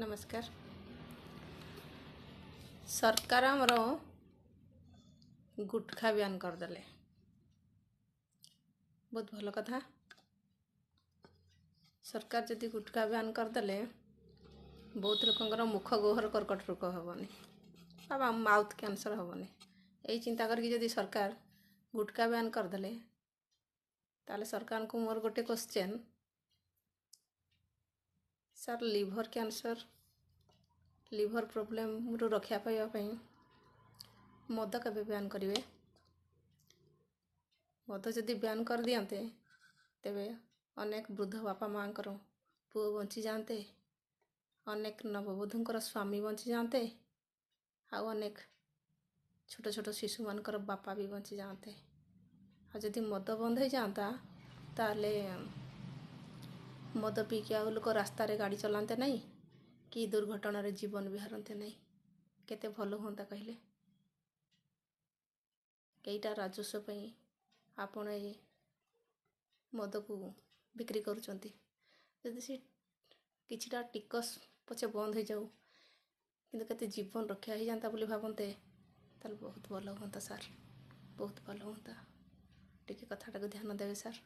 नमस्कार। सरकार आमर गुटखा बैन करदे बहुत भल कथा। सरकार जदि गुटखा बैन करदे बहुत लोकर मुख गोहर कर्कट रोग हेनी बा माउथ कैंसर हेनी। यही चिंता करके जदि सरकार गुटखा बैन करदे ताले सरकार को मोर गोटे question, sir liver cancer liver problem रु रक्षा पाइबा मद केबे बैन करेंगे? मद जदि बैन कर दियंते तेबे अनेक वृद्ध बापा माँ पुओ बंची जाते, अनेक नववधूंकर स्वामी बंची जाते, आउ अनेक छोट छोट शिशु मानकर बापा भी बंची जाते। जदि मद बंद हो जाता ताले मद पी के आउ लोक रास्ता रे गाड़ी चलाते नहीं कि दुर्घटना रे जीवन भी हारते नहीं। केते भल होता कहले? कईटा राजस्व पई आपण ए मद को बिक्री करुचंती। जदि से किछिटा टिकस पछे बंद हो जाऊ किंतु केते जीवन रक्षा हो जाता बोली भावते ताल बहुत भल होता। सर बहुत भल होता, टिके कथाटा को ध्यान देवे सर।